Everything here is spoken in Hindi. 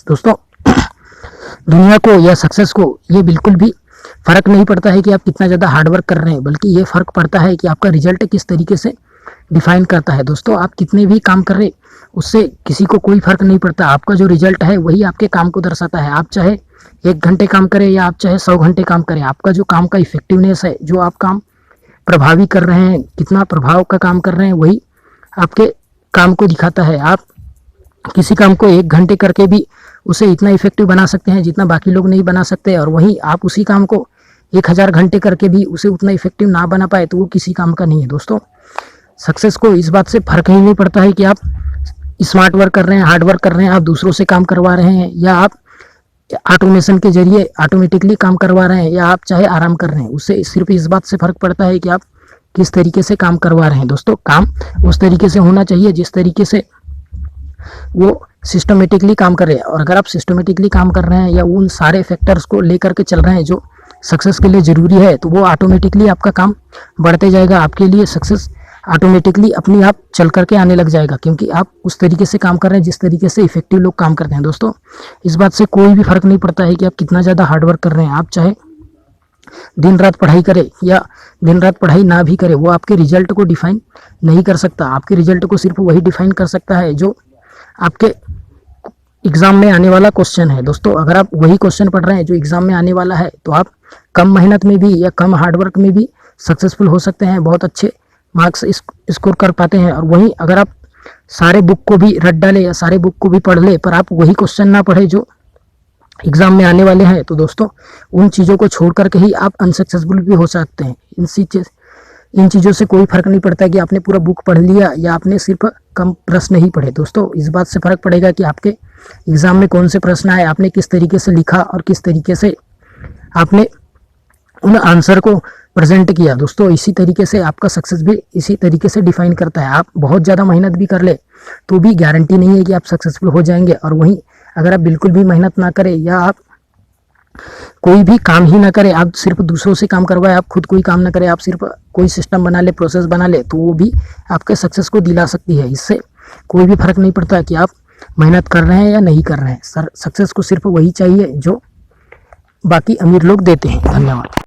दोस्तों दुनिया को या सक्सेस को ये बिल्कुल भी फ़र्क नहीं पड़ता है कि आप कितना ज़्यादा हार्डवर्क कर रहे हैं, बल्कि ये फ़र्क पड़ता है कि आपका रिजल्ट किस तरीके से डिफाइन करता है। दोस्तों आप कितने भी काम कर रहे उससे किसी को कोई फ़र्क नहीं पड़ता। आपका जो रिजल्ट है वही आपके काम को दर्शाता है। आप चाहे 1 घंटे काम करें या आप चाहे 100 घंटे काम करें, आपका जो काम का इफेक्टिवनेस है, जो आप काम प्रभावी कर रहे हैं, कितना प्रभाव का काम कर रहे हैं, वही आपके काम को दिखाता है। आप किसी काम को 1 घंटे करके भी उसे इतना इफेक्टिव बना सकते हैं जितना बाकी लोग नहीं बना सकते, और वहीं आप उसी काम को 1000 घंटे करके भी उसे उतना इफेक्टिव ना बना पाए तो वो किसी काम का नहीं है। दोस्तों सक्सेस को इस बात से फ़र्क ही नहीं पड़ता है कि आप स्मार्ट वर्क कर रहे हैं, हार्ड वर्क कर रहे हैं, आप दूसरों से काम करवा रहे हैं, या आप ऑटोमेशन के जरिए ऑटोमेटिकली काम करवा रहे हैं, या आप चाहे आराम कर रहे हैं। उससे सिर्फ इस बात से फ़र्क पड़ता है कि आप किस तरीके से काम करवा रहे हैं। दोस्तों काम उस तरीके से होना चाहिए जिस तरीके से वो सिस्टमेटिकली काम कर रहे हैं, और अगर आप सिस्टमेटिकली काम कर रहे हैं या उन सारे फैक्टर्स को लेकर के चल रहे हैं जो सक्सेस के लिए ज़रूरी है, तो वो ऑटोमेटिकली आपका काम बढ़ते जाएगा। आपके लिए सक्सेस ऑटोमेटिकली अपनी आप चल करके आने लग जाएगा, क्योंकि आप उस तरीके से काम कर रहे हैं जिस तरीके से इफेक्टिव लोग काम करते हैं। दोस्तों इस बात से कोई भी फ़र्क नहीं पड़ता है कि आप कितना ज़्यादा हार्डवर्क कर रहे हैं। आप चाहे दिन रात पढ़ाई करें या दिन रात पढ़ाई ना भी करें, वो आपके रिजल्ट को डिफाइन नहीं कर सकता। आपके रिजल्ट को सिर्फ वही डिफाइन कर सकता है जो आपके एग्ज़ाम में आने वाला क्वेश्चन है। दोस्तों अगर आप वही क्वेश्चन पढ़ रहे हैं जो एग्ज़ाम में आने वाला है, तो आप कम मेहनत में भी या कम हार्डवर्क में भी सक्सेसफुल हो सकते हैं, बहुत अच्छे मार्क्स स्कोर कर पाते हैं। और वहीं अगर आप सारे बुक को भी रट डालें या सारे बुक को भी पढ़ ले, पर आप वही क्वेश्चन ना पढ़े जो एग्ज़ाम में आने वाले हैं, तो दोस्तों उन चीज़ों को छोड़ करके ही आप अनसक्सेसफुल भी हो सकते हैं। इन चीज़ों से कोई फ़र्क नहीं पड़ता कि आपने पूरा बुक पढ़ लिया या आपने सिर्फ कम प्रश्न ही पढ़े। दोस्तों इस बात से फ़र्क पड़ेगा कि आपके एग्ज़ाम में कौन से प्रश्न आए, आपने किस तरीके से लिखा और किस तरीके से आपने उन आंसर को प्रेजेंट किया। दोस्तों इसी तरीके से आपका सक्सेस भी इसी तरीके से डिफाइन करता है। आप बहुत ज़्यादा मेहनत भी कर ले तो भी गारंटी नहीं है कि आप सक्सेसफुल हो जाएंगे, और वहीं अगर आप बिल्कुल भी मेहनत ना करें या आप कोई भी काम ही ना करें, आप सिर्फ दूसरों से काम करवाए, आप खुद कोई काम ना करें, आप सिर्फ कोई सिस्टम बना ले, प्रोसेस बना ले, तो वो भी आपके सक्सेस को दिला सकती है। इससे कोई भी फ़र्क नहीं पड़ता कि आप मेहनत कर रहे हैं या नहीं कर रहे हैं। सक्सेस को सिर्फ वही चाहिए जो बाकी अमीर लोग देते हैं। धन्यवाद।